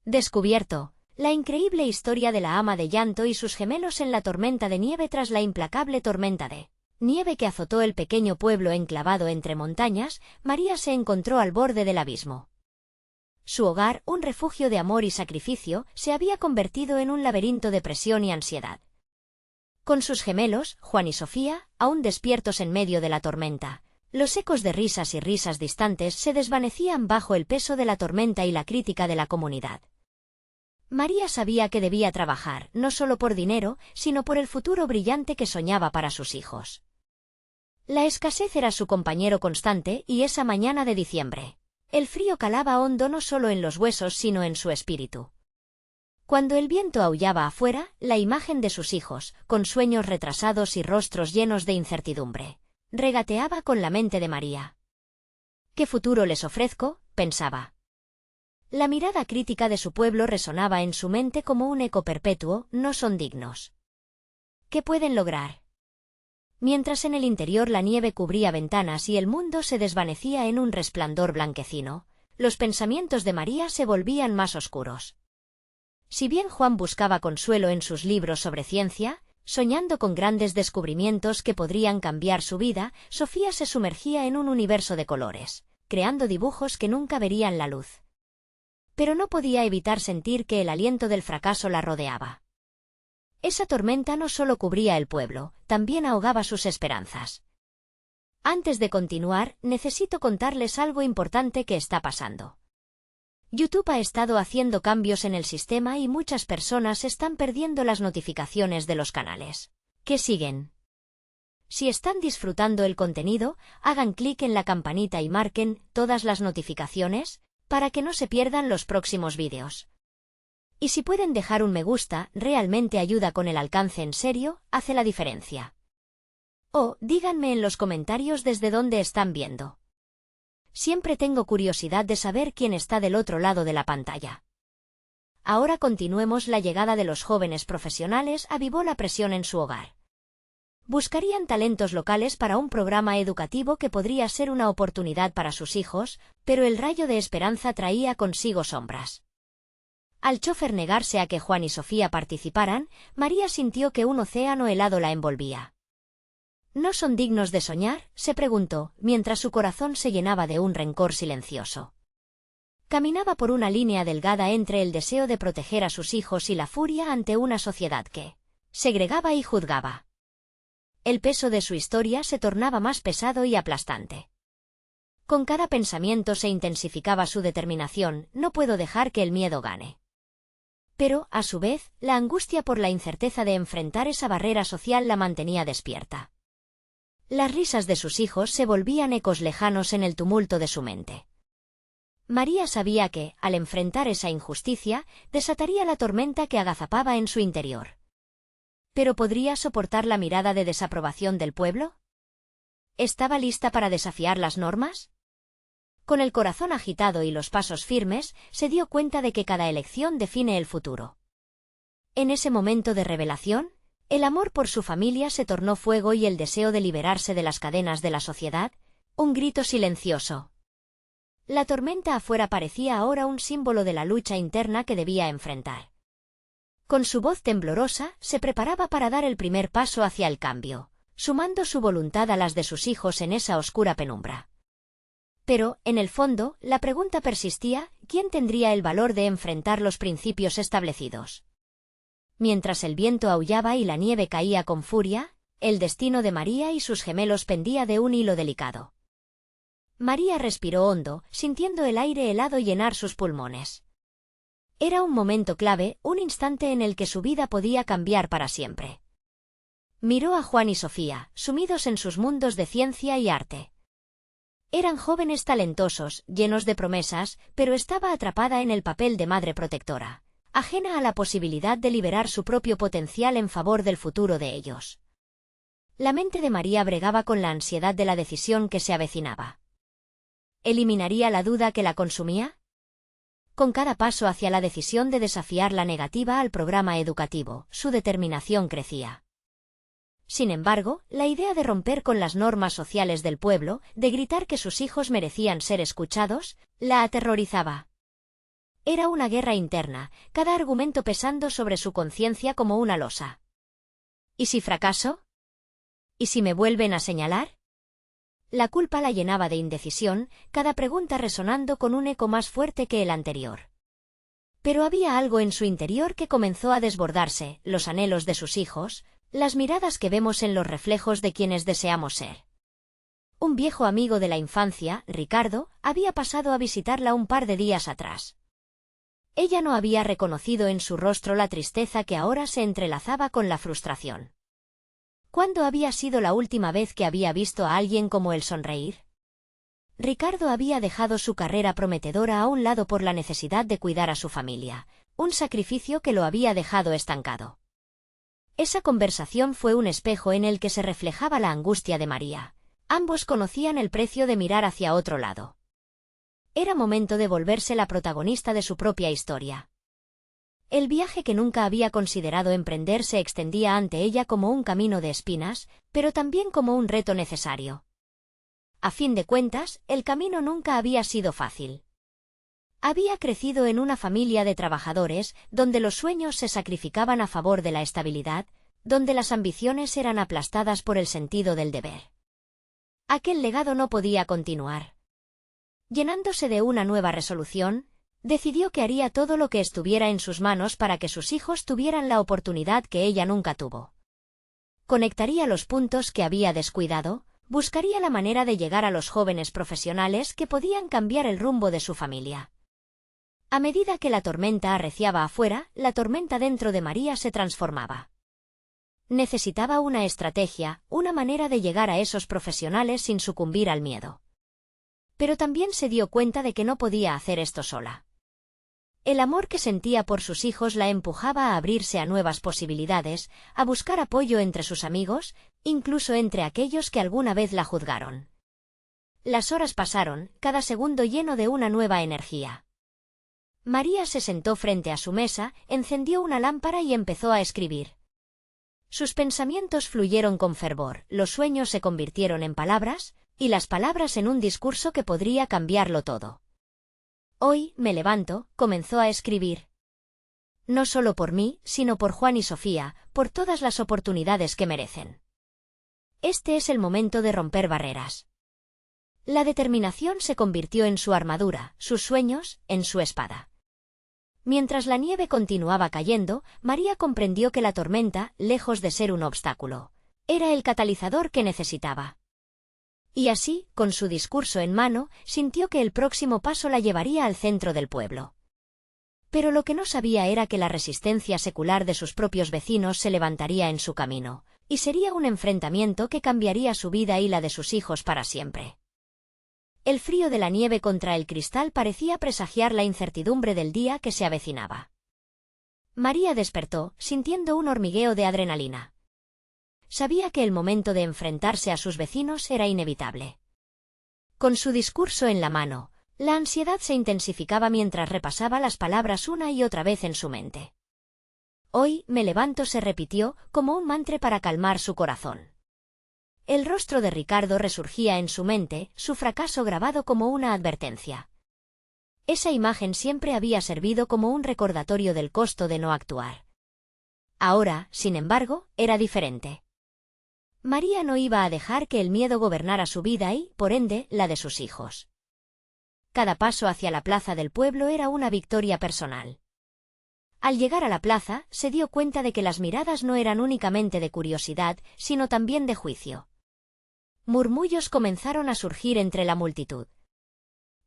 Descubierto. La increíble historia de la ama de llanto y sus gemelos en la tormenta de nieve tras la implacable tormenta de nieve que azotó el pequeño pueblo enclavado entre montañas, María se encontró al borde del abismo. Su hogar, un refugio de amor y sacrificio, se había convertido en un laberinto de presión y ansiedad. Con sus gemelos, Juan y Sofía, aún despiertos en medio de la tormenta, los ecos de risas y risas distantes se desvanecían bajo el peso de la tormenta y la crítica de la comunidad. María sabía que debía trabajar, no solo por dinero, sino por el futuro brillante que soñaba para sus hijos. La escasez era su compañero constante, y esa mañana de diciembre, el frío calaba hondo no solo en los huesos sino en su espíritu. Cuando el viento aullaba afuera, la imagen de sus hijos, con sueños retrasados y rostros llenos de incertidumbre, regateaba con la mente de María. ¿Qué futuro les ofrezco?, pensaba. La mirada crítica de su pueblo resonaba en su mente como un eco perpetuo: no son dignos. ¿Qué pueden lograr? Mientras en el interior la nieve cubría ventanas y el mundo se desvanecía en un resplandor blanquecino, los pensamientos de María se volvían más oscuros. Si bien Juan buscaba consuelo en sus libros sobre ciencia, soñando con grandes descubrimientos que podrían cambiar su vida, Sofía se sumergía en un universo de colores, creando dibujos que nunca verían la luz. Pero no podía evitar sentir que el aliento del fracaso la rodeaba. Esa tormenta no solo cubría el pueblo, también ahogaba sus esperanzas. Antes de continuar, necesito contarles algo importante que está pasando. YouTube ha estado haciendo cambios en el sistema y muchas personas están perdiendo las notificaciones de los canales que siguen. Si están disfrutando el contenido, hagan clic en la campanita y marquen todas las notificaciones para que no se pierdan los próximos vídeos. Y si pueden dejar un me gusta, realmente ayuda con el alcance, en serio, hace la diferencia. O, díganme en los comentarios desde dónde están viendo. Siempre tengo curiosidad de saber quién está del otro lado de la pantalla. Ahora continuemos. La llegada de los jóvenes profesionales avivó la presión en su hogar. Buscarían talentos locales para un programa educativo que podría ser una oportunidad para sus hijos, pero el rayo de esperanza traía consigo sombras. Al chofer negarse a que Juan y Sofía participaran, María sintió que un océano helado la envolvía. ¿No son dignos de soñar?, se preguntó, mientras su corazón se llenaba de un rencor silencioso. Caminaba por una línea delgada entre el deseo de proteger a sus hijos y la furia ante una sociedad que segregaba y juzgaba. El peso de su historia se tornaba más pesado y aplastante. Con cada pensamiento se intensificaba su determinación: no puedo dejar que el miedo gane. Pero, a su vez, la angustia por la incerteza de enfrentar esa barrera social la mantenía despierta. Las risas de sus hijos se volvían ecos lejanos en el tumulto de su mente. María sabía que, al enfrentar esa injusticia, desataría la tormenta que agazapaba en su interior. ¿Pero podría soportar la mirada de desaprobación del pueblo? ¿Estaba lista para desafiar las normas? Con el corazón agitado y los pasos firmes, se dio cuenta de que cada elección define el futuro. En ese momento de revelación, el amor por su familia se tornó fuego y el deseo de liberarse de las cadenas de la sociedad, un grito silencioso. La tormenta afuera parecía ahora un símbolo de la lucha interna que debía enfrentar. Con su voz temblorosa, se preparaba para dar el primer paso hacia el cambio, sumando su voluntad a las de sus hijos en esa oscura penumbra. Pero, en el fondo, la pregunta persistía: ¿quién tendría el valor de enfrentar los principios establecidos? Mientras el viento aullaba y la nieve caía con furia, el destino de María y sus gemelos pendía de un hilo delicado. María respiró hondo, sintiendo el aire helado llenar sus pulmones. Era un momento clave, un instante en el que su vida podía cambiar para siempre. Miró a Juan y Sofía, sumidos en sus mundos de ciencia y arte. Eran jóvenes talentosos, llenos de promesas, pero estaba atrapada en el papel de madre protectora, ajena a la posibilidad de liberar su propio potencial en favor del futuro de ellos. La mente de María bregaba con la ansiedad de la decisión que se avecinaba. ¿Eliminaría la duda que la consumía? Con cada paso hacia la decisión de desafiar la negativa al programa educativo, su determinación crecía. Sin embargo, la idea de romper con las normas sociales del pueblo, de gritar que sus hijos merecían ser escuchados, la aterrorizaba. Era una guerra interna, cada argumento pesando sobre su conciencia como una losa. ¿Y si fracaso? ¿Y si me vuelven a señalar? La culpa la llenaba de indecisión, cada pregunta resonando con un eco más fuerte que el anterior. Pero había algo en su interior que comenzó a desbordarse, los anhelos de sus hijos, las miradas que vemos en los reflejos de quienes deseamos ser. Un viejo amigo de la infancia, Ricardo, había pasado a visitarla un par de días atrás. Ella no había reconocido en su rostro la tristeza que ahora se entrelazaba con la frustración. ¿Cuándo había sido la última vez que había visto a alguien como él sonreír? Ricardo había dejado su carrera prometedora a un lado por la necesidad de cuidar a su familia, un sacrificio que lo había dejado estancado. Esa conversación fue un espejo en el que se reflejaba la angustia de María. Ambos conocían el precio de mirar hacia otro lado. Era momento de volverse la protagonista de su propia historia. El viaje que nunca había considerado emprender se extendía ante ella como un camino de espinas, pero también como un reto necesario. A fin de cuentas, el camino nunca había sido fácil. Había crecido en una familia de trabajadores, donde los sueños se sacrificaban a favor de la estabilidad, donde las ambiciones eran aplastadas por el sentido del deber. Aquel legado no podía continuar. Llenándose de una nueva resolución, decidió que haría todo lo que estuviera en sus manos para que sus hijos tuvieran la oportunidad que ella nunca tuvo. Conectaría los puntos que había descuidado, buscaría la manera de llegar a los jóvenes profesionales que podían cambiar el rumbo de su familia. A medida que la tormenta arreciaba afuera, la tormenta dentro de María se transformaba. Necesitaba una estrategia, una manera de llegar a esos profesionales sin sucumbir al miedo. Pero también se dio cuenta de que no podía hacer esto sola. El amor que sentía por sus hijos la empujaba a abrirse a nuevas posibilidades, a buscar apoyo entre sus amigos, incluso entre aquellos que alguna vez la juzgaron. Las horas pasaron, cada segundo lleno de una nueva energía. María se sentó frente a su mesa, encendió una lámpara y empezó a escribir. Sus pensamientos fluyeron con fervor, los sueños se convirtieron en palabras, y las palabras en un discurso que podría cambiarlo todo. Hoy me levanto, comenzó a escribir. No solo por mí, sino por Juan y Sofía, por todas las oportunidades que merecen. Este es el momento de romper barreras. La determinación se convirtió en su armadura, sus sueños, en su espada. Mientras la nieve continuaba cayendo, María comprendió que la tormenta, lejos de ser un obstáculo, era el catalizador que necesitaba. Y así, con su discurso en mano, sintió que el próximo paso la llevaría al centro del pueblo. Pero lo que no sabía era que la resistencia secular de sus propios vecinos se levantaría en su camino, y sería un enfrentamiento que cambiaría su vida y la de sus hijos para siempre. El frío de la nieve contra el cristal parecía presagiar la incertidumbre del día que se avecinaba. María despertó, sintiendo un hormigueo de adrenalina. Sabía que el momento de enfrentarse a sus vecinos era inevitable. Con su discurso en la mano, la ansiedad se intensificaba mientras repasaba las palabras una y otra vez en su mente. Hoy me levanto se repitió, como un mantra para calmar su corazón. El rostro de Ricardo resurgía en su mente, su fracaso grabado como una advertencia. Esa imagen siempre había servido como un recordatorio del costo de no actuar. Ahora, sin embargo, era diferente. María no iba a dejar que el miedo gobernara su vida y, por ende, la de sus hijos. Cada paso hacia la plaza del pueblo era una victoria personal. Al llegar a la plaza, se dio cuenta de que las miradas no eran únicamente de curiosidad, sino también de juicio. Murmullos comenzaron a surgir entre la multitud.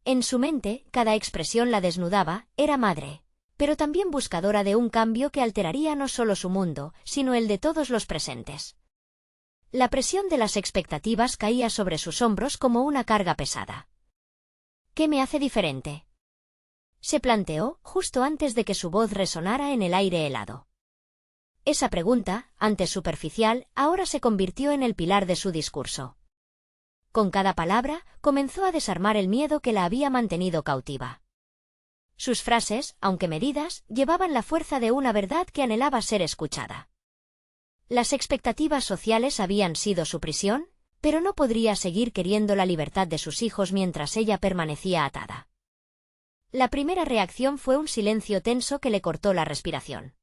En su mente, cada expresión la desnudaba, era madre, pero también buscadora de un cambio que alteraría no solo su mundo, sino el de todos los presentes. La presión de las expectativas caía sobre sus hombros como una carga pesada. ¿Qué me hace diferente?, se planteó, justo antes de que su voz resonara en el aire helado. Esa pregunta, antes superficial, ahora se convirtió en el pilar de su discurso. Con cada palabra, comenzó a desarmar el miedo que la había mantenido cautiva. Sus frases, aunque medidas, llevaban la fuerza de una verdad que anhelaba ser escuchada. Las expectativas sociales habían sido su prisión, pero no podría seguir queriendo la libertad de sus hijos mientras ella permanecía atada. La primera reacción fue un silencio tenso que le cortó la respiración.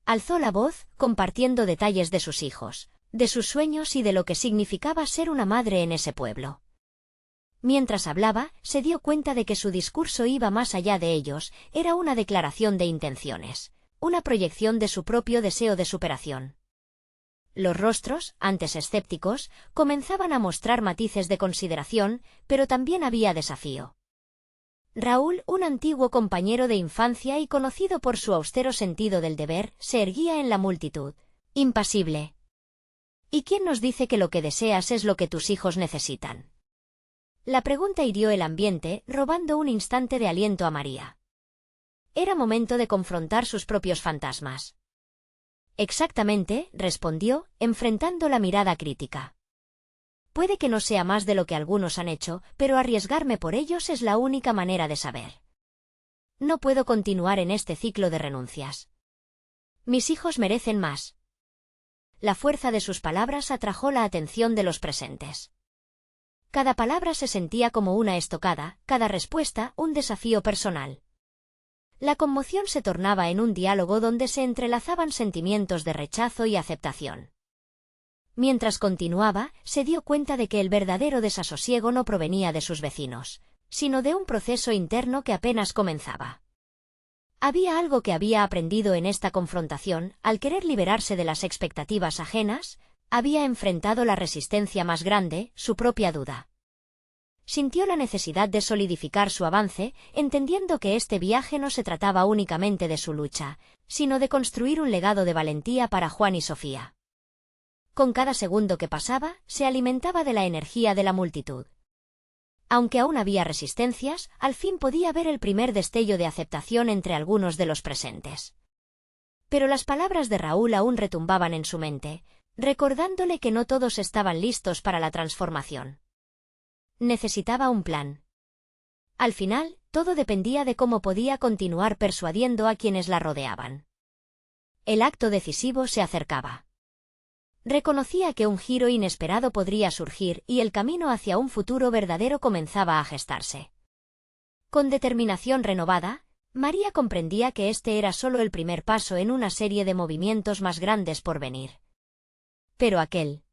Alzó la voz, compartiendo detalles de sus hijos, de sus sueños y de lo que significaba ser una madre en ese pueblo. Mientras hablaba, se dio cuenta de que su discurso iba más allá de ellos, era una declaración de intenciones, una proyección de su propio deseo de superación. Los rostros, antes escépticos, comenzaban a mostrar matices de consideración, pero también había desafío. Raúl, un antiguo compañero de infancia y conocido por su austero sentido del deber, se erguía en la multitud, impasible. ¿Y quién nos dice que lo que deseas es lo que tus hijos necesitan? La pregunta hirió el ambiente, robando un instante de aliento a María. Era momento de confrontar sus propios fantasmas. Exactamente, respondió, enfrentando la mirada crítica. Puede que no sea más de lo que algunos han hecho, pero arriesgarme por ellos es la única manera de saber. No puedo continuar en este ciclo de renuncias. Mis hijos merecen más. La fuerza de sus palabras atrajo la atención de los presentes. Cada palabra se sentía como una estocada, cada respuesta un desafío personal. La conmoción se tornaba en un diálogo donde se entrelazaban sentimientos de rechazo y aceptación. Mientras continuaba, se dio cuenta de que el verdadero desasosiego no provenía de sus vecinos, sino de un proceso interno que apenas comenzaba. Había algo que había aprendido en esta confrontación, al querer liberarse de las expectativas ajenas, había enfrentado la resistencia más grande, su propia duda. Sintió la necesidad de solidificar su avance, entendiendo que este viaje no se trataba únicamente de su lucha, sino de construir un legado de valentía para Juan y Sofía. Con cada segundo que pasaba, se alimentaba de la energía de la multitud. Aunque aún había resistencias, al fin podía ver el primer destello de aceptación entre algunos de los presentes. Pero las palabras de Raúl aún retumbaban en su mente, recordándole que no todos estaban listos para la transformación. Necesitaba un plan. Al final, todo dependía de cómo podía continuar persuadiendo a quienes la rodeaban. El acto decisivo se acercaba. Reconocía que un giro inesperado podría surgir y el camino hacia un futuro verdadero comenzaba a gestarse. Con determinación renovada, María comprendía que este era solo el primer paso en una serie de movimientos más grandes por venir. Pero aquel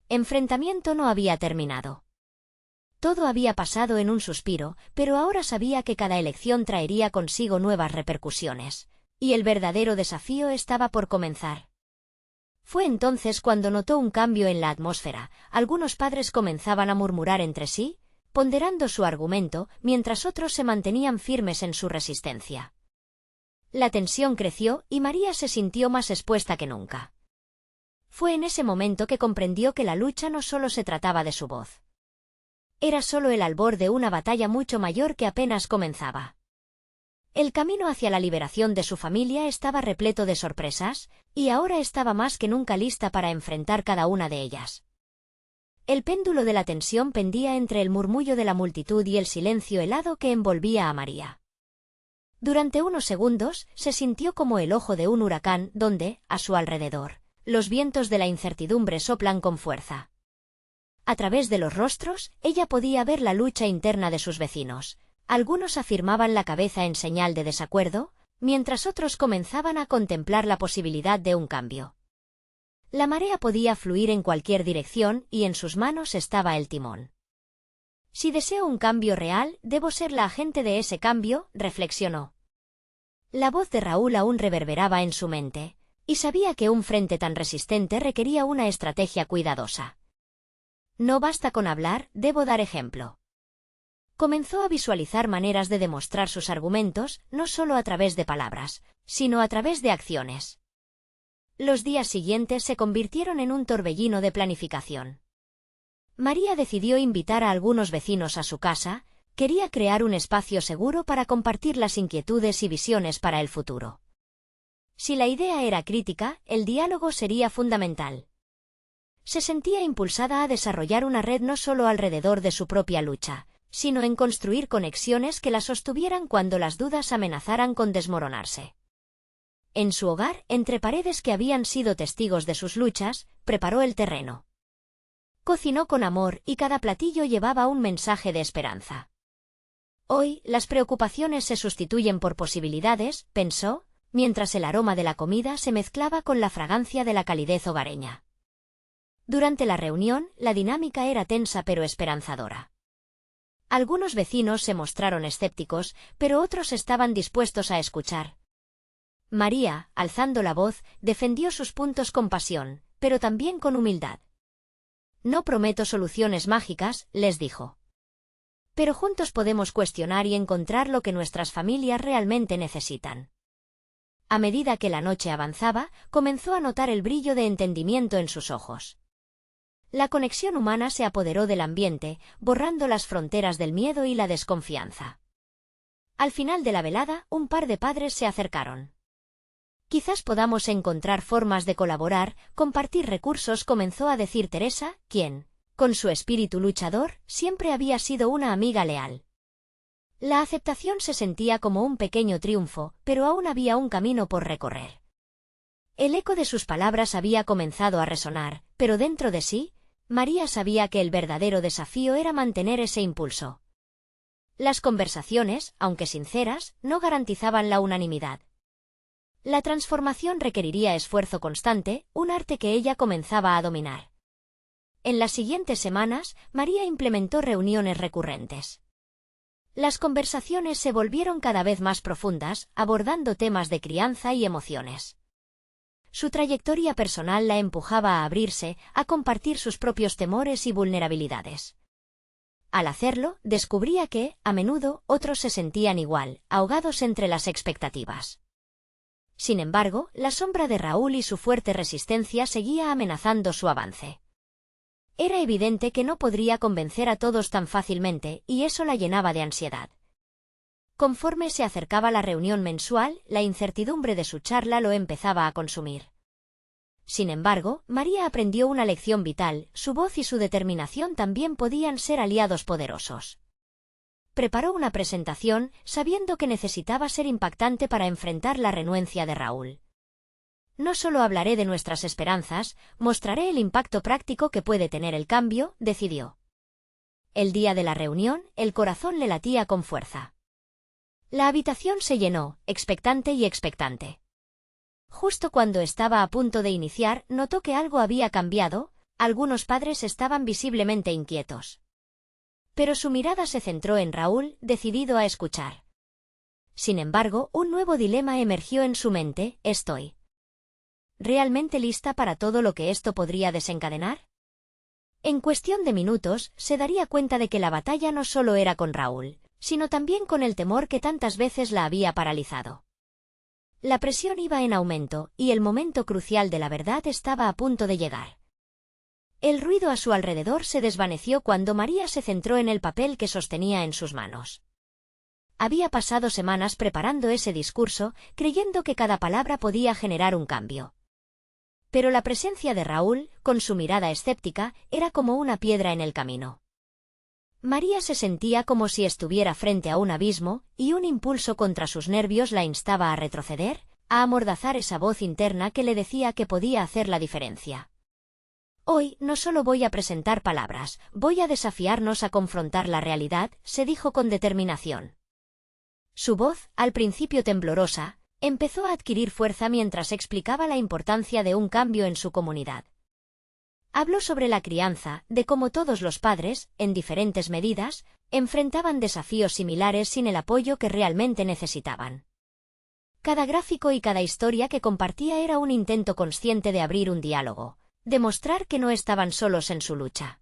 enfrentamiento no había terminado. Todo había pasado en un suspiro, pero ahora sabía que cada elección traería consigo nuevas repercusiones, y el verdadero desafío estaba por comenzar. Fue entonces cuando notó un cambio en la atmósfera. Algunos padres comenzaban a murmurar entre sí, ponderando su argumento, mientras otros se mantenían firmes en su resistencia. La tensión creció y María se sintió más expuesta que nunca. Fue en ese momento que comprendió que la lucha no solo se trataba de su voz. Era solo el albor de una batalla mucho mayor que apenas comenzaba. El camino hacia la liberación de su familia estaba repleto de sorpresas, y ahora estaba más que nunca lista para enfrentar cada una de ellas. El péndulo de la tensión pendía entre el murmullo de la multitud y el silencio helado que envolvía a María. Durante unos segundos, se sintió como el ojo de un huracán donde, a su alrededor, los vientos de la incertidumbre soplan con fuerza. A través de los rostros, ella podía ver la lucha interna de sus vecinos. Algunos afirmaban la cabeza en señal de desacuerdo, mientras otros comenzaban a contemplar la posibilidad de un cambio. La marea podía fluir en cualquier dirección y en sus manos estaba el timón. Si deseo un cambio real, debo ser la agente de ese cambio, reflexionó. La voz de Raúl aún reverberaba en su mente, y sabía que un frente tan resistente requería una estrategia cuidadosa. No basta con hablar, debo dar ejemplo. Comenzó a visualizar maneras de demostrar sus argumentos, no solo a través de palabras, sino a través de acciones. Los días siguientes se convirtieron en un torbellino de planificación. María decidió invitar a algunos vecinos a su casa, quería crear un espacio seguro para compartir las inquietudes y visiones para el futuro. Si la idea era crítica, el diálogo sería fundamental. Se sentía impulsada a desarrollar una red no solo alrededor de su propia lucha, sino en construir conexiones que la sostuvieran cuando las dudas amenazaran con desmoronarse. En su hogar, entre paredes que habían sido testigos de sus luchas, preparó el terreno. Cocinó con amor y cada platillo llevaba un mensaje de esperanza. Hoy, las preocupaciones se sustituyen por posibilidades, pensó, mientras el aroma de la comida se mezclaba con la fragancia de la calidez hogareña. Durante la reunión, la dinámica era tensa pero esperanzadora. Algunos vecinos se mostraron escépticos, pero otros estaban dispuestos a escuchar. María, alzando la voz, defendió sus puntos con pasión, pero también con humildad. No prometo soluciones mágicas, les dijo. Pero juntos podemos cuestionar y encontrar lo que nuestras familias realmente necesitan. A medida que la noche avanzaba, comenzó a notar el brillo de entendimiento en sus ojos. La conexión humana se apoderó del ambiente, borrando las fronteras del miedo y la desconfianza. Al final de la velada, un par de padres se acercaron. Quizás podamos encontrar formas de colaborar, compartir recursos, comenzó a decir Teresa, quien, con su espíritu luchador, siempre había sido una amiga leal. La aceptación se sentía como un pequeño triunfo, pero aún había un camino por recorrer. El eco de sus palabras había comenzado a resonar, pero dentro de sí, María sabía que el verdadero desafío era mantener ese impulso. Las conversaciones, aunque sinceras, no garantizaban la unanimidad. La transformación requeriría esfuerzo constante, un arte que ella comenzaba a dominar. En las siguientes semanas, María implementó reuniones recurrentes. Las conversaciones se volvieron cada vez más profundas, abordando temas de crianza y emociones. Su trayectoria personal la empujaba a abrirse, a compartir sus propios temores y vulnerabilidades. Al hacerlo, descubría que, a menudo, otros se sentían igual, ahogados entre las expectativas. Sin embargo, la sombra de Raúl y su fuerte resistencia seguía amenazando su avance. Era evidente que no podría convencer a todos tan fácilmente, y eso la llenaba de ansiedad. Conforme se acercaba la reunión mensual, la incertidumbre de su charla lo empezaba a consumir. Sin embargo, María aprendió una lección vital: su voz y su determinación también podían ser aliados poderosos. Preparó una presentación, sabiendo que necesitaba ser impactante para enfrentar la renuencia de Raúl. No solo hablaré de nuestras esperanzas, mostraré el impacto práctico que puede tener el cambio, decidió. El día de la reunión, el corazón le latía con fuerza. La habitación se llenó, expectante y expectante. Justo cuando estaba a punto de iniciar, notó que algo había cambiado. Algunos padres estaban visiblemente inquietos. Pero su mirada se centró en Raúl, decidido a escuchar. Sin embargo, un nuevo dilema emergió en su mente: ¿estoy realmente lista para todo lo que esto podría desencadenar? En cuestión de minutos, se daría cuenta de que la batalla no solo era con Raúl, sino también con el temor que tantas veces la había paralizado. La presión iba en aumento, y el momento crucial de la verdad estaba a punto de llegar. El ruido a su alrededor se desvaneció cuando María se centró en el papel que sostenía en sus manos. Había pasado semanas preparando ese discurso, creyendo que cada palabra podía generar un cambio. Pero la presencia de Raúl, con su mirada escéptica, era como una piedra en el camino. María se sentía como si estuviera frente a un abismo, y un impulso contra sus nervios la instaba a retroceder, a amordazar esa voz interna que le decía que podía hacer la diferencia. Hoy no solo voy a presentar palabras, voy a desafiarnos a confrontar la realidad, se dijo con determinación. Su voz, al principio temblorosa, empezó a adquirir fuerza mientras explicaba la importancia de un cambio en su comunidad. Habló sobre la crianza, de cómo todos los padres, en diferentes medidas, enfrentaban desafíos similares sin el apoyo que realmente necesitaban. Cada gráfico y cada historia que compartía era un intento consciente de abrir un diálogo, demostrar que no estaban solos en su lucha.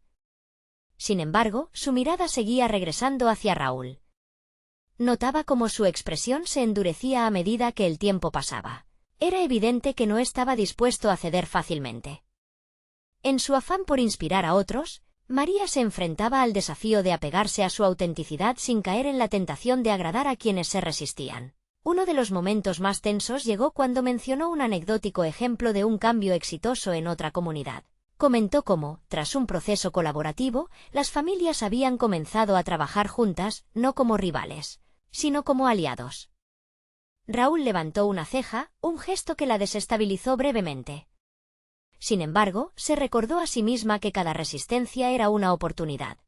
Sin embargo, su mirada seguía regresando hacia Raúl. Notaba cómo su expresión se endurecía a medida que el tiempo pasaba. Era evidente que no estaba dispuesto a ceder fácilmente. En su afán por inspirar a otros, María se enfrentaba al desafío de apegarse a su autenticidad sin caer en la tentación de agradar a quienes se resistían. Uno de los momentos más tensos llegó cuando mencionó un anecdótico ejemplo de un cambio exitoso en otra comunidad. Comentó cómo, tras un proceso colaborativo, las familias habían comenzado a trabajar juntas, no como rivales, sino como aliados. Raúl levantó una ceja, un gesto que la desestabilizó brevemente. Sin embargo, se recordó a sí misma que cada resistencia era una oportunidad.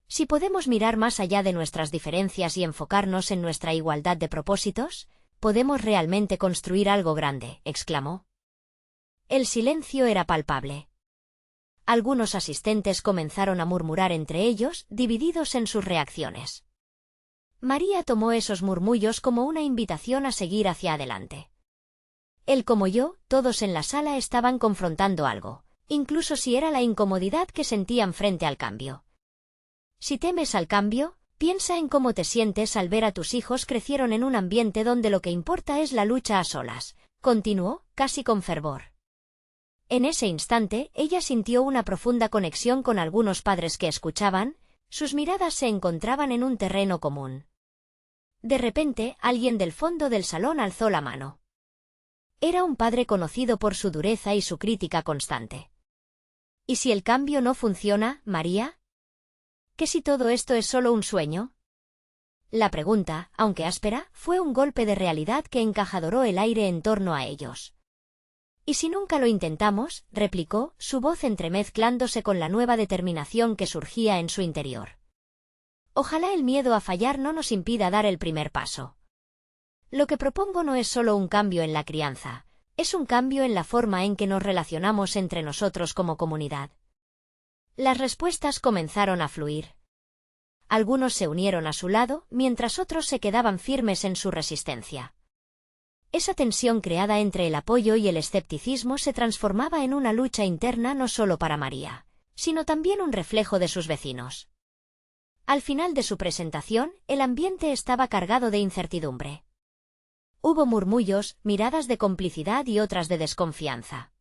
Si podemos mirar más allá de nuestras diferencias y enfocarnos en nuestra igualdad de propósitos, podemos realmente construir algo grande, exclamó. El silencio era palpable. Algunos asistentes comenzaron a murmurar entre ellos, divididos en sus reacciones. María tomó esos murmullos como una invitación a seguir hacia adelante. Él como yo, todos en la sala estaban confrontando algo, incluso si era la incomodidad que sentían frente al cambio. Si temes al cambio, piensa en cómo te sientes al ver a tus hijos crecieron en un ambiente donde lo que importa es la lucha a solas, continuó, casi con fervor. En ese instante, ella sintió una profunda conexión con algunos padres que escuchaban, sus miradas se encontraban en un terreno común. De repente, alguien del fondo del salón alzó la mano. Era un padre conocido por su dureza y su crítica constante. ¿Y si el cambio no funciona, María? ¿Qué si todo esto es solo un sueño? La pregunta, aunque áspera, fue un golpe de realidad que encajadoró el aire en torno a ellos. ¿Y si nunca lo intentamos?, replicó, su voz entremezclándose con la nueva determinación que surgía en su interior. Ojalá el miedo a fallar no nos impida dar el primer paso. Lo que propongo no es solo un cambio en la crianza, es un cambio en la forma en que nos relacionamos entre nosotros como comunidad. Las respuestas comenzaron a fluir. Algunos se unieron a su lado, mientras otros se quedaban firmes en su resistencia. Esa tensión creada entre el apoyo y el escepticismo se transformaba en una lucha interna no solo para María, sino también un reflejo de sus vecinos. Al final de su presentación, el ambiente estaba cargado de incertidumbre. Hubo murmullos, miradas de complicidad y otras de desconfianza.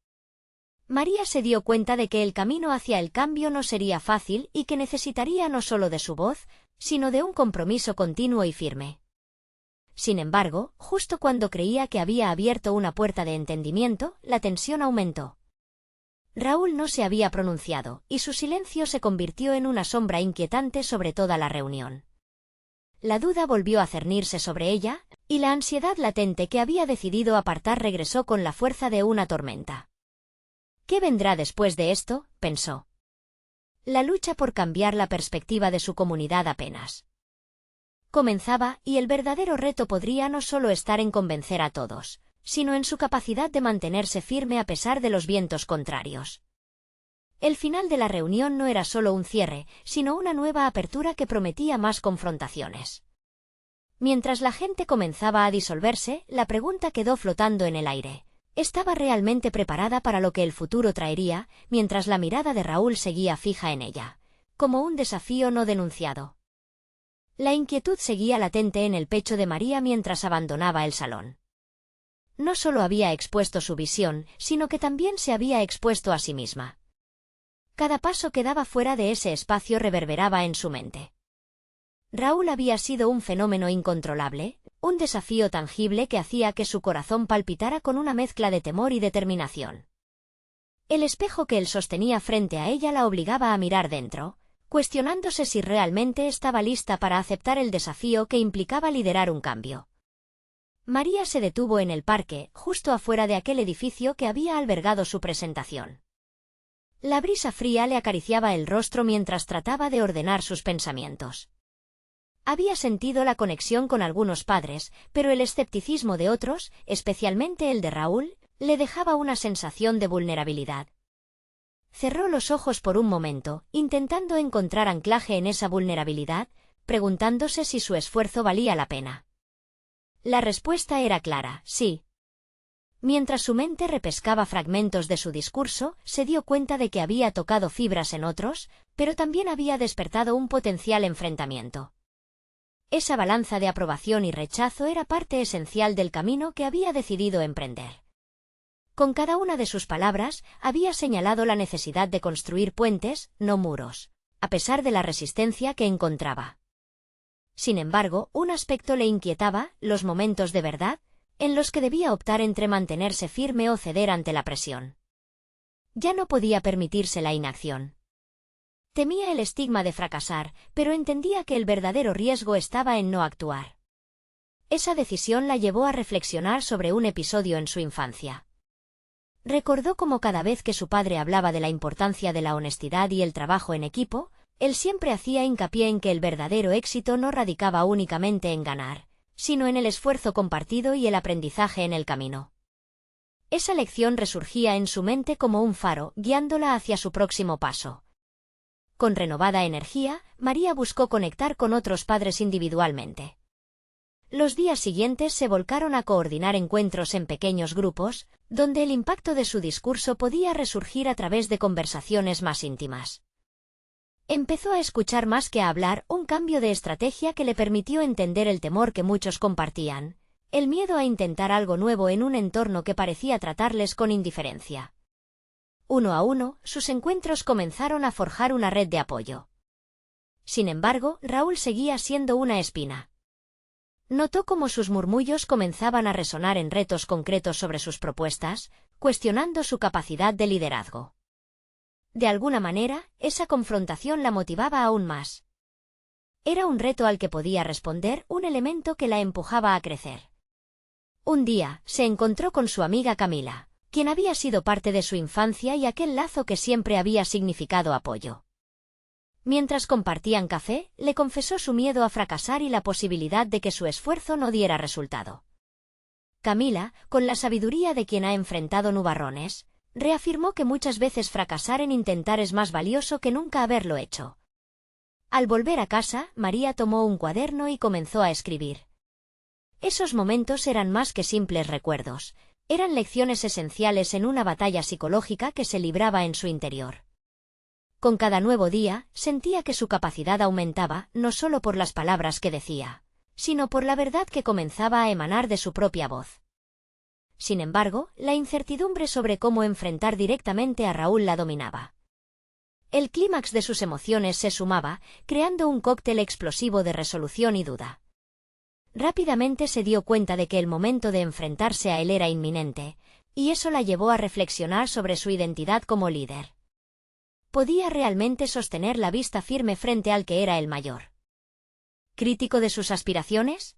María se dio cuenta de que el camino hacia el cambio no sería fácil y que necesitaría no solo de su voz, sino de un compromiso continuo y firme. Sin embargo, justo cuando creía que había abierto una puerta de entendimiento, la tensión aumentó. Raúl no se había pronunciado, y su silencio se convirtió en una sombra inquietante sobre toda la reunión. La duda volvió a cernirse sobre ella, y la ansiedad latente que había decidido apartar regresó con la fuerza de una tormenta. ¿Qué vendrá después de esto?, pensó. La lucha por cambiar la perspectiva de su comunidad apenas comenzaba, y el verdadero reto podría no solo estar en convencer a todos, sino en su capacidad de mantenerse firme a pesar de los vientos contrarios. El final de la reunión no era solo un cierre, sino una nueva apertura que prometía más confrontaciones. Mientras la gente comenzaba a disolverse, la pregunta quedó flotando en el aire. Estaba realmente preparada para lo que el futuro traería, mientras la mirada de Raúl seguía fija en ella, como un desafío no denunciado. La inquietud seguía latente en el pecho de María mientras abandonaba el salón. No solo había expuesto su visión, sino que también se había expuesto a sí misma. Cada paso que daba fuera de ese espacio reverberaba en su mente. Raúl había sido un fenómeno incontrolable, un desafío tangible que hacía que su corazón palpitara con una mezcla de temor y determinación. El espejo que él sostenía frente a ella la obligaba a mirar dentro, cuestionándose si realmente estaba lista para aceptar el desafío que implicaba liderar un cambio. María se detuvo en el parque, justo afuera de aquel edificio que había albergado su presentación. La brisa fría le acariciaba el rostro mientras trataba de ordenar sus pensamientos. Había sentido la conexión con algunos padres, pero el escepticismo de otros, especialmente el de Raúl, le dejaba una sensación de vulnerabilidad. Cerró los ojos por un momento, intentando encontrar anclaje en esa vulnerabilidad, preguntándose si su esfuerzo valía la pena. La respuesta era clara, sí. Mientras su mente repescaba fragmentos de su discurso, se dio cuenta de que había tocado fibras en otros, pero también había despertado un potencial enfrentamiento. Esa balanza de aprobación y rechazo era parte esencial del camino que había decidido emprender. Con cada una de sus palabras, había señalado la necesidad de construir puentes, no muros, a pesar de la resistencia que encontraba. Sin embargo, un aspecto le inquietaba, los momentos de verdad, en los que debía optar entre mantenerse firme o ceder ante la presión. Ya no podía permitirse la inacción. Temía el estigma de fracasar, pero entendía que el verdadero riesgo estaba en no actuar. Esa decisión la llevó a reflexionar sobre un episodio en su infancia. Recordó cómo cada vez que su padre hablaba de la importancia de la honestidad y el trabajo en equipo, Él siempre hacía hincapié en que el verdadero éxito no radicaba únicamente en ganar, sino en el esfuerzo compartido y el aprendizaje en el camino. Esa lección resurgía en su mente como un faro, guiándola hacia su próximo paso. Con renovada energía, María buscó conectar con otros padres individualmente. Los días siguientes se volcaron a coordinar encuentros en pequeños grupos, donde el impacto de su discurso podía resurgir a través de conversaciones más íntimas. Empezó a escuchar más que a hablar, un cambio de estrategia que le permitió entender el temor que muchos compartían, el miedo a intentar algo nuevo en un entorno que parecía tratarles con indiferencia. Uno a uno, sus encuentros comenzaron a forjar una red de apoyo. Sin embargo, Raúl seguía siendo una espina. Notó cómo sus murmullos comenzaban a resonar en retos concretos sobre sus propuestas, cuestionando su capacidad de liderazgo. De alguna manera, esa confrontación la motivaba aún más. Era un reto al que podía responder, un elemento que la empujaba a crecer. Un día, se encontró con su amiga Camila, quien había sido parte de su infancia y aquel lazo que siempre había significado apoyo. Mientras compartían café, le confesó su miedo a fracasar y la posibilidad de que su esfuerzo no diera resultado. Camila, con la sabiduría de quien ha enfrentado nubarrones, reafirmó que muchas veces fracasar en intentar es más valioso que nunca haberlo hecho. Al volver a casa, María tomó un cuaderno y comenzó a escribir. Esos momentos eran más que simples recuerdos, eran lecciones esenciales en una batalla psicológica que se libraba en su interior. Con cada nuevo día, sentía que su capacidad aumentaba, no solo por las palabras que decía, sino por la verdad que comenzaba a emanar de su propia voz. Sin embargo, la incertidumbre sobre cómo enfrentar directamente a Raúl la dominaba. El clímax de sus emociones se sumaba, creando un cóctel explosivo de resolución y duda. Rápidamente se dio cuenta de que el momento de enfrentarse a él era inminente, y eso la llevó a reflexionar sobre su identidad como líder. ¿Podía realmente sostener la vista firme frente al que era el mayor? ¿Crítico de sus aspiraciones?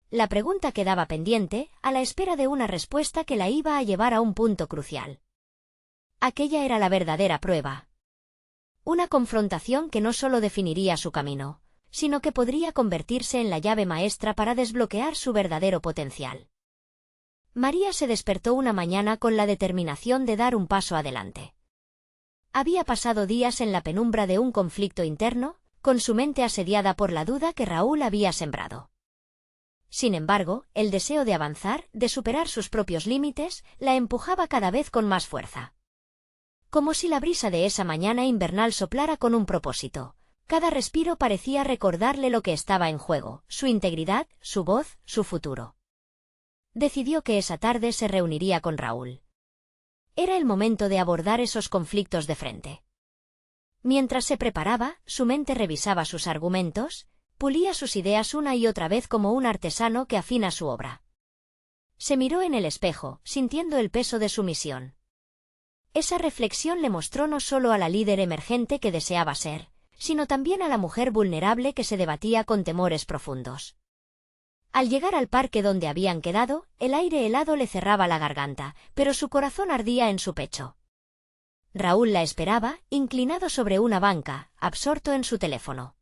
La pregunta quedaba pendiente, a la espera de una respuesta que la iba a llevar a un punto crucial. Aquella era la verdadera prueba. Una confrontación que no solo definiría su camino, sino que podría convertirse en la llave maestra para desbloquear su verdadero potencial. María se despertó una mañana con la determinación de dar un paso adelante. Había pasado días en la penumbra de un conflicto interno, con su mente asediada por la duda que Raúl había sembrado. Sin embargo, el deseo de avanzar, de superar sus propios límites, la empujaba cada vez con más fuerza. Como si la brisa de esa mañana invernal soplara con un propósito. Cada respiro parecía recordarle lo que estaba en juego, su integridad, su voz, su futuro. Decidió que esa tarde se reuniría con Raúl. Era el momento de abordar esos conflictos de frente. Mientras se preparaba, su mente revisaba sus argumentos, pulía sus ideas una y otra vez como un artesano que afina su obra. Se miró en el espejo, sintiendo el peso de su misión. Esa reflexión le mostró no solo a la líder emergente que deseaba ser, sino también a la mujer vulnerable que se debatía con temores profundos. Al llegar al parque donde habían quedado, el aire helado le cerraba la garganta, pero su corazón ardía en su pecho. Raúl la esperaba, inclinado sobre una banca, absorto en su teléfono.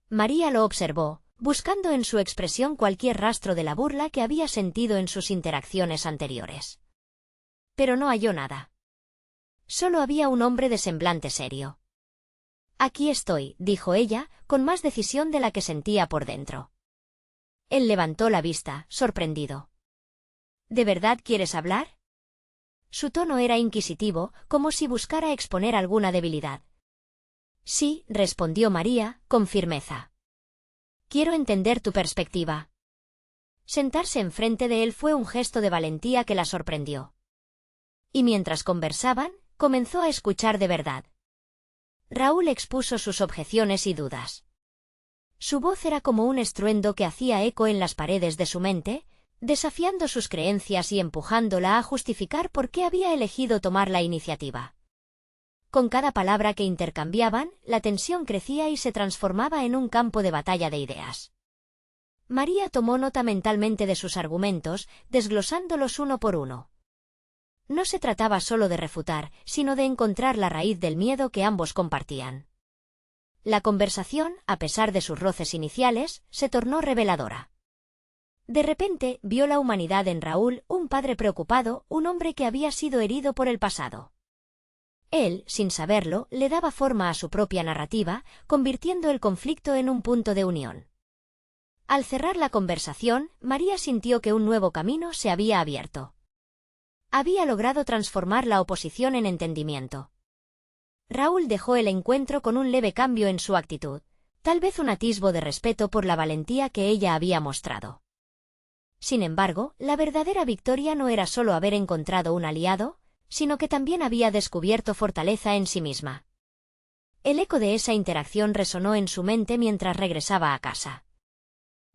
María lo observó, buscando en su expresión cualquier rastro de la burla que había sentido en sus interacciones anteriores. Pero no halló nada. Solo había un hombre de semblante serio. «Aquí estoy», dijo ella, con más decisión de la que sentía por dentro. Él levantó la vista, sorprendido. «¿De verdad quieres hablar?» Su tono era inquisitivo, como si buscara exponer alguna debilidad. «Sí», respondió María, con firmeza. «Quiero entender tu perspectiva». Sentarse enfrente de él fue un gesto de valentía que la sorprendió. Y mientras conversaban, comenzó a escuchar de verdad. Raúl expuso sus objeciones y dudas. Su voz era como un estruendo que hacía eco en las paredes de su mente, desafiando sus creencias y empujándola a justificar por qué había elegido tomar la iniciativa. Con cada palabra que intercambiaban, la tensión crecía y se transformaba en un campo de batalla de ideas. María tomó nota mentalmente de sus argumentos, desglosándolos uno por uno. No se trataba solo de refutar, sino de encontrar la raíz del miedo que ambos compartían. La conversación, a pesar de sus roces iniciales, se tornó reveladora. De repente, vio la humanidad en Raúl, un padre preocupado, un hombre que había sido herido por el pasado. Él, sin saberlo, le daba forma a su propia narrativa, convirtiendo el conflicto en un punto de unión. Al cerrar la conversación, María sintió que un nuevo camino se había abierto. Había logrado transformar la oposición en entendimiento. Raúl dejó el encuentro con un leve cambio en su actitud, tal vez un atisbo de respeto por la valentía que ella había mostrado. Sin embargo, la verdadera victoria no era solo haber encontrado un aliado, sino que también había descubierto fortaleza en sí misma. El eco de esa interacción resonó en su mente mientras regresaba a casa.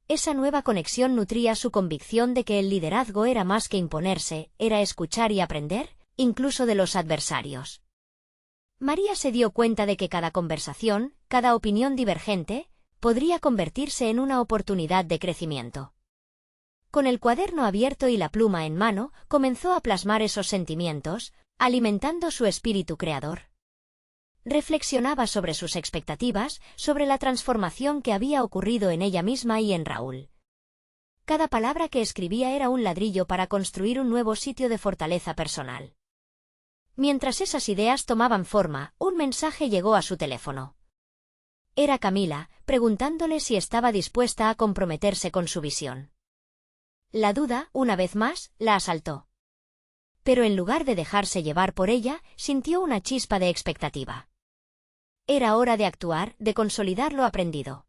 Esa nueva conexión nutría su convicción de que el liderazgo era más que imponerse, era escuchar y aprender, incluso de los adversarios. María se dio cuenta de que cada conversación, cada opinión divergente, podría convertirse en una oportunidad de crecimiento. Con el cuaderno abierto y la pluma en mano, comenzó a plasmar esos sentimientos, alimentando su espíritu creador. Reflexionaba sobre sus expectativas, sobre la transformación que había ocurrido en ella misma y en Raúl. Cada palabra que escribía era un ladrillo para construir un nuevo sitio de fortaleza personal. Mientras esas ideas tomaban forma, un mensaje llegó a su teléfono. Era Camila, preguntándole si estaba dispuesta a comprometerse con su visión. La duda, una vez más, la asaltó. Pero en lugar de dejarse llevar por ella, sintió una chispa de expectativa. Era hora de actuar, de consolidar lo aprendido.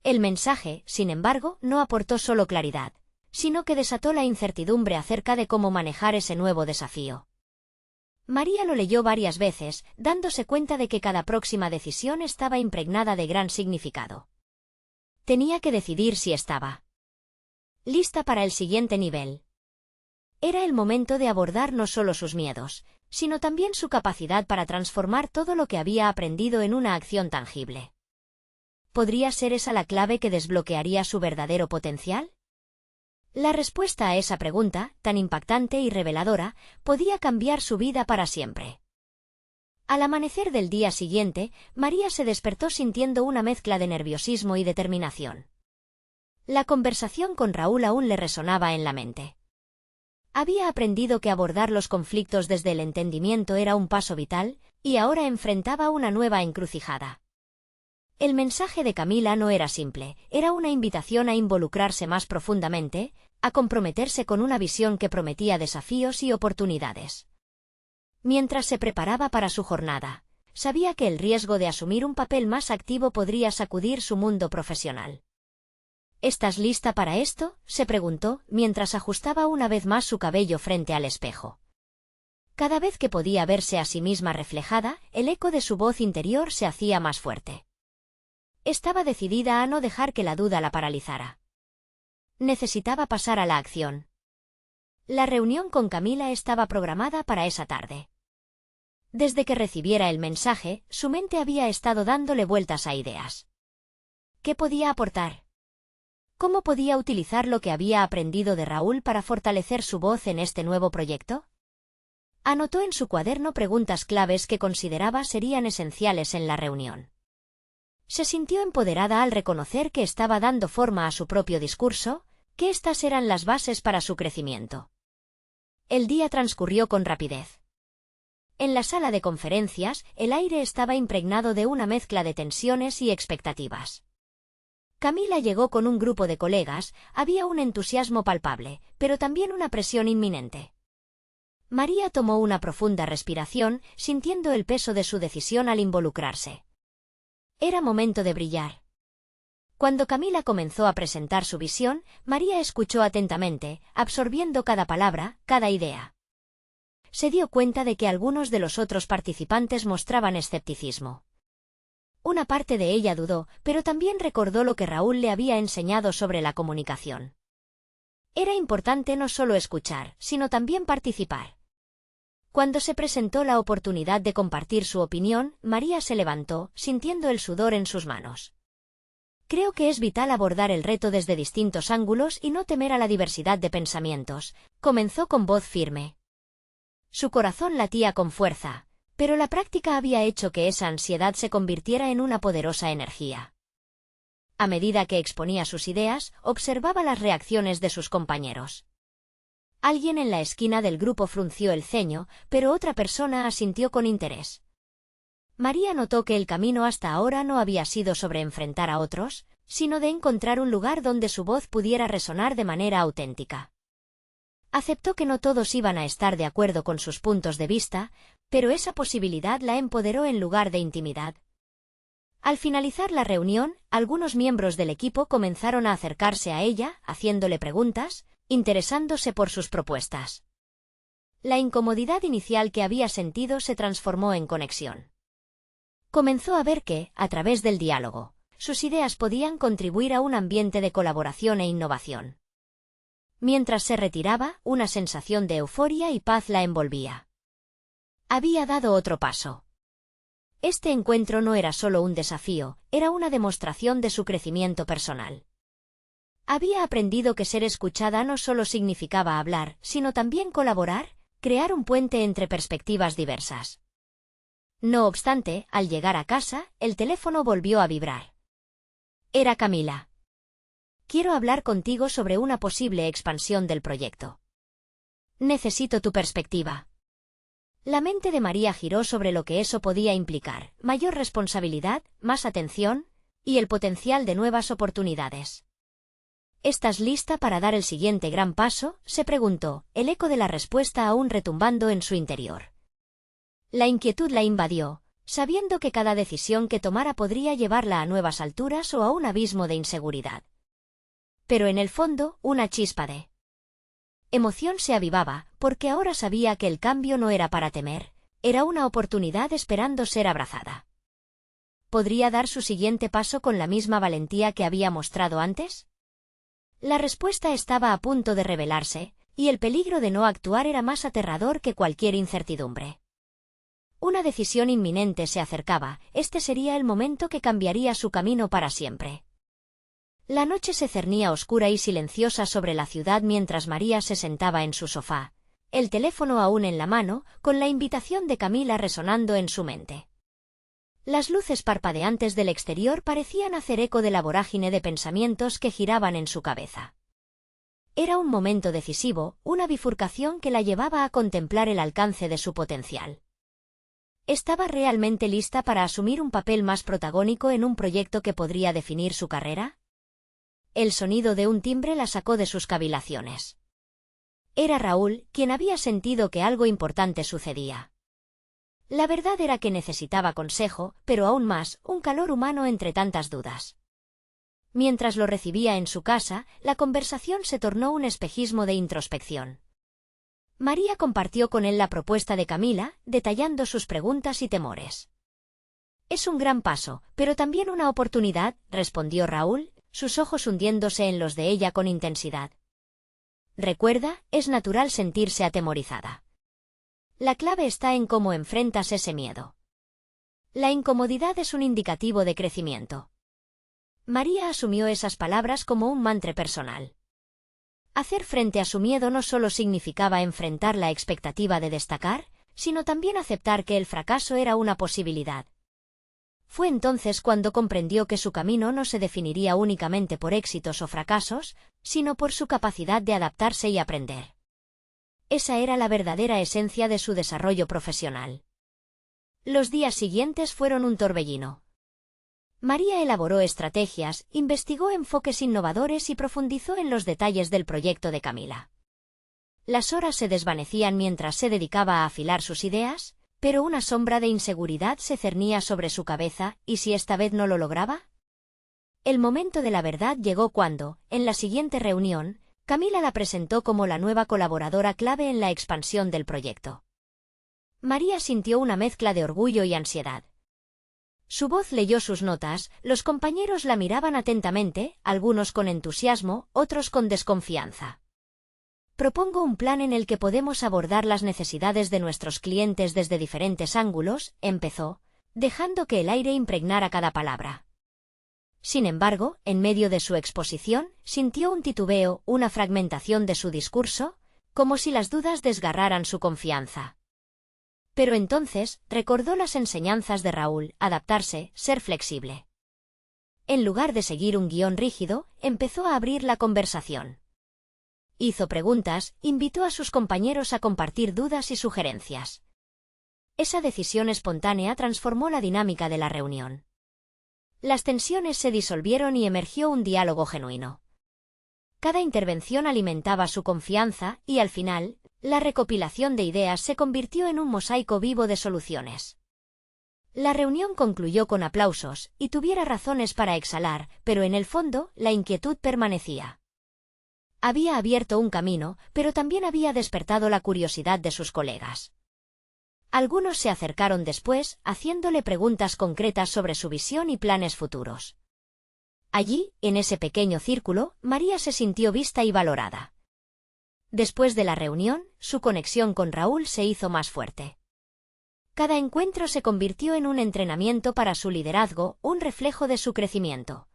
El mensaje, sin embargo, no aportó solo claridad, sino que desató la incertidumbre acerca de cómo manejar ese nuevo desafío. María lo leyó varias veces, dándose cuenta de que cada próxima decisión estaba impregnada de gran significado. Tenía que decidir si estaba lista para el siguiente nivel. Era el momento de abordar no solo sus miedos, sino también su capacidad para transformar todo lo que había aprendido en una acción tangible. ¿Podría ser esa la clave que desbloquearía su verdadero potencial? La respuesta a esa pregunta, tan impactante y reveladora, podía cambiar su vida para siempre. Al amanecer del día siguiente, María se despertó sintiendo una mezcla de nerviosismo y determinación. La conversación con Raúl aún le resonaba en la mente. Había aprendido que abordar los conflictos desde el entendimiento era un paso vital, y ahora enfrentaba una nueva encrucijada. El mensaje de Camila no era simple, era una invitación a involucrarse más profundamente, a comprometerse con una visión que prometía desafíos y oportunidades. Mientras se preparaba para su jornada, sabía que el riesgo de asumir un papel más activo podría sacudir su mundo profesional. ¿Estás lista para esto?, se preguntó, mientras ajustaba una vez más su cabello frente al espejo. Cada vez que podía verse a sí misma reflejada, el eco de su voz interior se hacía más fuerte. Estaba decidida a no dejar que la duda la paralizara. Necesitaba pasar a la acción. La reunión con Camila estaba programada para esa tarde. Desde que recibiera el mensaje, su mente había estado dándole vueltas a ideas. ¿Qué podía aportar? ¿Cómo podía utilizar lo que había aprendido de Raúl para fortalecer su voz en este nuevo proyecto? Anotó en su cuaderno preguntas claves que consideraba serían esenciales en la reunión. Se sintió empoderada al reconocer que estaba dando forma a su propio discurso, que estas eran las bases para su crecimiento. El día transcurrió con rapidez. En la sala de conferencias, el aire estaba impregnado de una mezcla de tensiones y expectativas. Camila llegó con un grupo de colegas, había un entusiasmo palpable, pero también una presión inminente. María tomó una profunda respiración, sintiendo el peso de su decisión al involucrarse. Era momento de brillar. Cuando Camila comenzó a presentar su visión, María escuchó atentamente, absorbiendo cada palabra, cada idea. Se dio cuenta de que algunos de los otros participantes mostraban escepticismo. Una parte de ella dudó, pero también recordó lo que Raúl le había enseñado sobre la comunicación. Era importante no solo escuchar, sino también participar. Cuando se presentó la oportunidad de compartir su opinión, María se levantó, sintiendo el sudor en sus manos. Creo que es vital abordar el reto desde distintos ángulos y no temer a la diversidad de pensamientos, comenzó con voz firme. Su corazón latía con fuerza, Pero la práctica había hecho que esa ansiedad se convirtiera en una poderosa energía. A medida que exponía sus ideas, observaba las reacciones de sus compañeros. Alguien en la esquina del grupo frunció el ceño, pero otra persona asintió con interés. María notó que el camino hasta ahora no había sido sobre enfrentar a otros, sino de encontrar un lugar donde su voz pudiera resonar de manera auténtica. Aceptó que no todos iban a estar de acuerdo con sus puntos de vista, pero esa posibilidad la empoderó en lugar de intimidad. Al finalizar la reunión, algunos miembros del equipo comenzaron a acercarse a ella, haciéndole preguntas, interesándose por sus propuestas. La incomodidad inicial que había sentido se transformó en conexión. Comenzó a ver que, a través del diálogo, sus ideas podían contribuir a un ambiente de colaboración e innovación. Mientras se retiraba, una sensación de euforia y paz la envolvía. Había dado otro paso. Este encuentro no era solo un desafío, era una demostración de su crecimiento personal. Había aprendido que ser escuchada no solo significaba hablar, sino también colaborar, crear un puente entre perspectivas diversas. No obstante, al llegar a casa, el teléfono volvió a vibrar. Era Camila. Quiero hablar contigo sobre una posible expansión del proyecto. Necesito tu perspectiva. La mente de María giró sobre lo que eso podía implicar: mayor responsabilidad, más atención, y el potencial de nuevas oportunidades. ¿Estás lista para dar el siguiente gran paso?, se preguntó, el eco de la respuesta aún retumbando en su interior. La inquietud la invadió, sabiendo que cada decisión que tomara podría llevarla a nuevas alturas o a un abismo de inseguridad. Pero en el fondo, una chispa de emoción se avivaba, porque ahora sabía que el cambio no era para temer, era una oportunidad esperando ser abrazada. ¿Podría dar su siguiente paso con la misma valentía que había mostrado antes? La respuesta estaba a punto de revelarse, y el peligro de no actuar era más aterrador que cualquier incertidumbre. Una decisión inminente se acercaba, este sería el momento que cambiaría su camino para siempre. La noche se cernía oscura y silenciosa sobre la ciudad mientras María se sentaba en su sofá, el teléfono aún en la mano, con la invitación de Camila resonando en su mente. Las luces parpadeantes del exterior parecían hacer eco de la vorágine de pensamientos que giraban en su cabeza. Era un momento decisivo, una bifurcación que la llevaba a contemplar el alcance de su potencial. ¿Estaba realmente lista para asumir un papel más protagónico en un proyecto que podría definir su carrera? El sonido de un timbre la sacó de sus cavilaciones. Era Raúl, quien había sentido que algo importante sucedía. La verdad era que necesitaba consejo, pero aún más, un calor humano entre tantas dudas. Mientras lo recibía en su casa, la conversación se tornó un espejismo de introspección. María compartió con él la propuesta de Camila, detallando sus preguntas y temores. «Es un gran paso, pero también una oportunidad», respondió Raúl, sus ojos hundiéndose en los de ella con intensidad. «Recuerda, es natural sentirse atemorizada. La clave está en cómo enfrentas ese miedo. La incomodidad es un indicativo de crecimiento». María asumió esas palabras como un mantra personal. Hacer frente a su miedo no solo significaba enfrentar la expectativa de destacar, sino también aceptar que el fracaso era una posibilidad. Fue entonces cuando comprendió que su camino no se definiría únicamente por éxitos o fracasos, sino por su capacidad de adaptarse y aprender. Esa era la verdadera esencia de su desarrollo profesional. Los días siguientes fueron un torbellino. María elaboró estrategias, investigó enfoques innovadores y profundizó en los detalles del proyecto de Camila. Las horas se desvanecían mientras se dedicaba a afilar sus ideas, pero una sombra de inseguridad se cernía sobre su cabeza, ¿y si esta vez no lo lograba? El momento de la verdad llegó cuando, en la siguiente reunión, Camila la presentó como la nueva colaboradora clave en la expansión del proyecto. María sintió una mezcla de orgullo y ansiedad. Su voz leyó sus notas, los compañeros la miraban atentamente, algunos con entusiasmo, otros con desconfianza. «Propongo un plan en el que podemos abordar las necesidades de nuestros clientes desde diferentes ángulos», empezó, dejando que el aire impregnara cada palabra. Sin embargo, en medio de su exposición, sintió un titubeo, una fragmentación de su discurso, como si las dudas desgarraran su confianza. Pero entonces recordó las enseñanzas de Raúl: adaptarse, ser flexible. En lugar de seguir un guión rígido, empezó a abrir la conversación. Hizo preguntas, invitó a sus compañeros a compartir dudas y sugerencias. Esa decisión espontánea transformó la dinámica de la reunión. Las tensiones se disolvieron y emergió un diálogo genuino. Cada intervención alimentaba su confianza y, al final, la recopilación de ideas se convirtió en un mosaico vivo de soluciones. La reunión concluyó con aplausos, y tuviera razones para exhalar, pero en el fondo, la inquietud permanecía. Había abierto un camino, pero también había despertado la curiosidad de sus colegas. Algunos se acercaron después, haciéndole preguntas concretas sobre su visión y planes futuros. Allí, en ese pequeño círculo, María se sintió vista y valorada. Después de la reunión, su conexión con Raúl se hizo más fuerte. Cada encuentro se convirtió en un entrenamiento para su liderazgo, un reflejo de su crecimiento.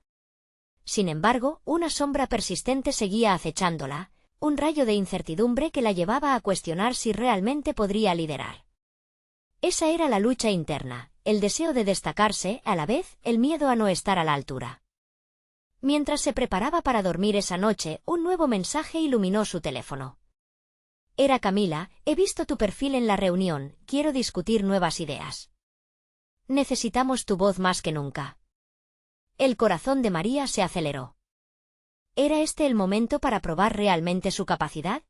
Sin embargo, una sombra persistente seguía acechándola, un rayo de incertidumbre que la llevaba a cuestionar si realmente podría liderar. Esa era la lucha interna, el deseo de destacarse, a la vez, el miedo a no estar a la altura. Mientras se preparaba para dormir esa noche, un nuevo mensaje iluminó su teléfono. Era Camila: he visto tu perfil en la reunión, quiero discutir nuevas ideas. Necesitamos tu voz más que nunca. El corazón de María se aceleró. ¿Era este el momento para probar realmente su capacidad?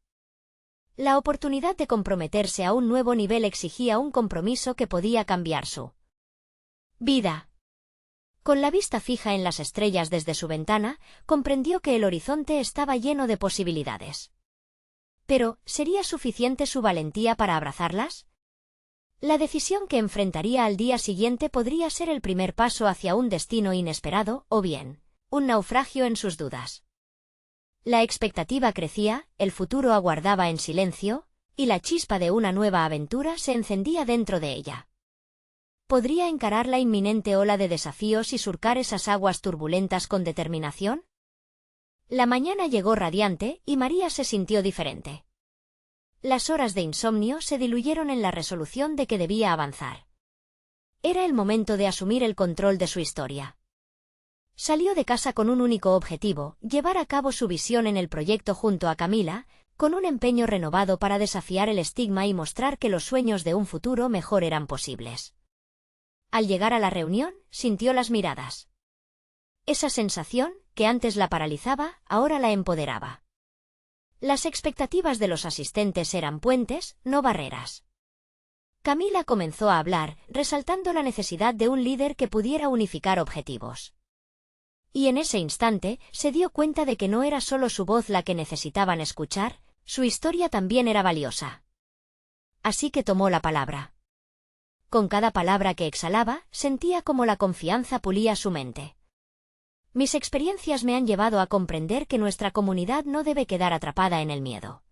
La oportunidad de comprometerse a un nuevo nivel exigía un compromiso que podía cambiar su vida. Con la vista fija en las estrellas desde su ventana, comprendió que el horizonte estaba lleno de posibilidades. Pero, ¿sería suficiente su valentía para abrazarlas? La decisión que enfrentaría al día siguiente podría ser el primer paso hacia un destino inesperado, o bien, un naufragio en sus dudas. La expectativa crecía, el futuro aguardaba en silencio, y la chispa de una nueva aventura se encendía dentro de ella. ¿Podría encarar la inminente ola de desafíos y surcar esas aguas turbulentas con determinación? La mañana llegó radiante, y María se sintió diferente. Las horas de insomnio se diluyeron en la resolución de que debía avanzar. Era el momento de asumir el control de su historia. Salió de casa con un único objetivo: llevar a cabo su visión en el proyecto junto a Camila, con un empeño renovado para desafiar el estigma y mostrar que los sueños de un futuro mejor eran posibles. Al llegar a la reunión, sintió las miradas. Esa sensación, que antes la paralizaba, ahora la empoderaba. Las expectativas de los asistentes eran puentes, no barreras. Camila comenzó a hablar, resaltando la necesidad de un líder que pudiera unificar objetivos. Y en ese instante, se dio cuenta de que no era solo su voz la que necesitaban escuchar, su historia también era valiosa. Así que tomó la palabra. Con cada palabra que exhalaba, sentía como la confianza pulía su mente. Mis experiencias me han llevado a comprender que nuestra comunidad no debe quedar atrapada en el miedo.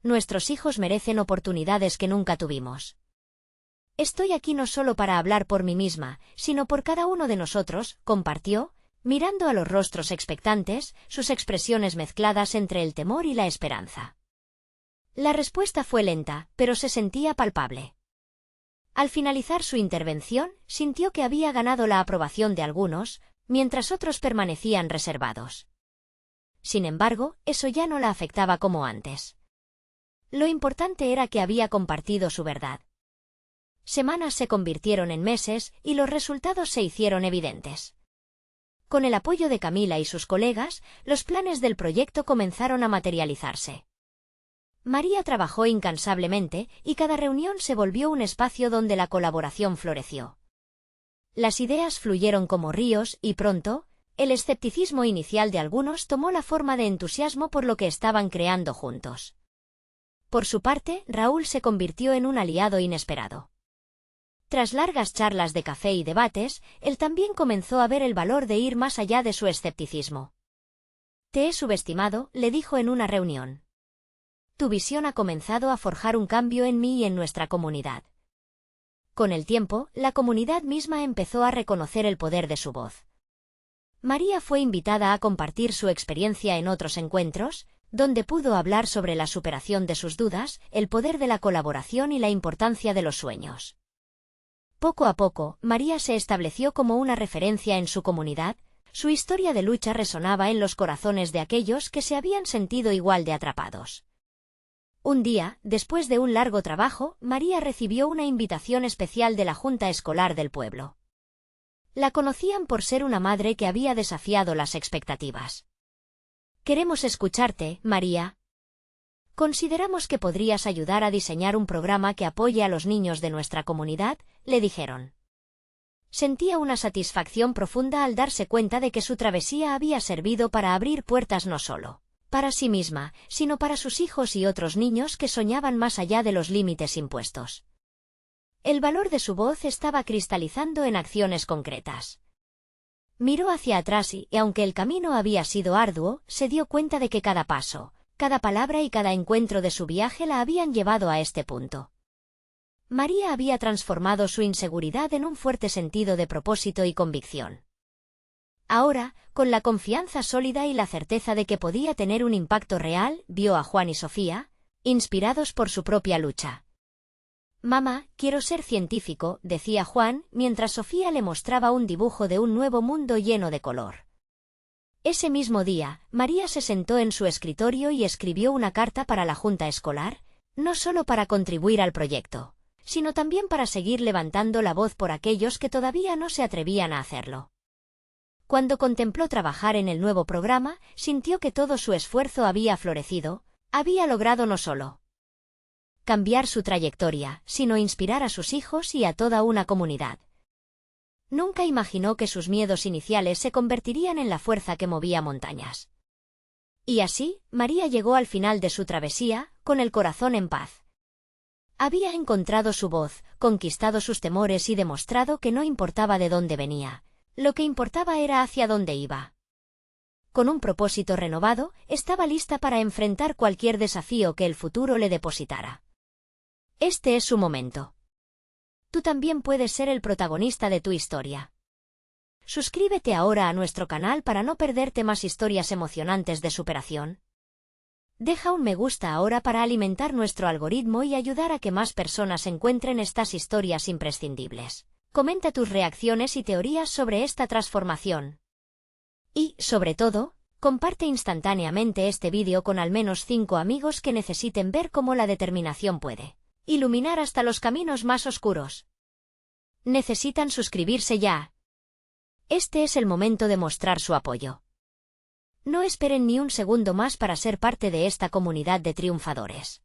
Nuestros hijos merecen oportunidades que nunca tuvimos. Estoy aquí no solo para hablar por mí misma, sino por cada uno de nosotros, compartió, mirando a los rostros expectantes, sus expresiones mezcladas entre el temor y la esperanza. La respuesta fue lenta, pero se sentía palpable. Al finalizar su intervención, sintió que había ganado la aprobación de algunos, mientras otros permanecían reservados. Sin embargo, eso ya no la afectaba como antes. Lo importante era que había compartido su verdad. Semanas se convirtieron en meses, y los resultados se hicieron evidentes. Con el apoyo de Camila y sus colegas, los planes del proyecto comenzaron a materializarse. María trabajó incansablemente, y cada reunión se volvió un espacio donde la colaboración floreció. Las ideas fluyeron como ríos, y pronto, el escepticismo inicial de algunos tomó la forma de entusiasmo por lo que estaban creando juntos. Por su parte, Raúl se convirtió en un aliado inesperado. Tras largas charlas de café y debates, él también comenzó a ver el valor de ir más allá de su escepticismo. «Te he subestimado», le dijo en una reunión. «Tu visión ha comenzado a forjar un cambio en mí y en nuestra comunidad». Con el tiempo, la comunidad misma empezó a reconocer el poder de su voz. María fue invitada a compartir su experiencia en otros encuentros, donde pudo hablar sobre la superación de sus dudas, el poder de la colaboración y la importancia de los sueños. Poco a poco, María se estableció como una referencia en su comunidad. Su historia de lucha resonaba en los corazones de aquellos que se habían sentido igual de atrapados. Un día, después de un largo trabajo, María recibió una invitación especial de la Junta Escolar del pueblo. La conocían por ser una madre que había desafiado las expectativas. «Queremos escucharte, María. Consideramos que podrías ayudar a diseñar un programa que apoye a los niños de nuestra comunidad», le dijeron. Sentía una satisfacción profunda al darse cuenta de que su travesía había servido para abrir puertas no solo para sí misma, sino para sus hijos y otros niños que soñaban más allá de los límites impuestos. El valor de su voz estaba cristalizando en acciones concretas. Miró hacia atrás y, aunque el camino había sido arduo, se dio cuenta de que cada paso, cada palabra y cada encuentro de su viaje la habían llevado a este punto. María había transformado su inseguridad en un fuerte sentido de propósito y convicción. Ahora, con la confianza sólida y la certeza de que podía tener un impacto real, vio a Juan y Sofía, inspirados por su propia lucha. «Mamá, quiero ser científico», decía Juan, mientras Sofía le mostraba un dibujo de un nuevo mundo lleno de color. Ese mismo día, María se sentó en su escritorio y escribió una carta para la Junta Escolar, no solo para contribuir al proyecto, sino también para seguir levantando la voz por aquellos que todavía no se atrevían a hacerlo. Cuando contempló trabajar en el nuevo programa, sintió que todo su esfuerzo había florecido, había logrado no solo cambiar su trayectoria, sino inspirar a sus hijos y a toda una comunidad. Nunca imaginó que sus miedos iniciales se convertirían en la fuerza que movía montañas. Y así, María llegó al final de su travesía, con el corazón en paz. Había encontrado su voz, conquistado sus temores y demostrado que no importaba de dónde venía. Lo que importaba era hacia dónde iba. Con un propósito renovado, estaba lista para enfrentar cualquier desafío que el futuro le depositara. Este es su momento. Tú también puedes ser el protagonista de tu historia. Suscríbete ahora a nuestro canal para no perderte más historias emocionantes de superación. Deja un me gusta ahora para alimentar nuestro algoritmo y ayudar a que más personas encuentren estas historias imprescindibles. Comenta tus reacciones y teorías sobre esta transformación. Y, sobre todo, comparte instantáneamente este vídeo con al menos 5 amigos que necesiten ver cómo la determinación puede iluminar hasta los caminos más oscuros. Necesitan suscribirse ya. Este es el momento de mostrar su apoyo. No esperen ni un segundo más para ser parte de esta comunidad de triunfadores.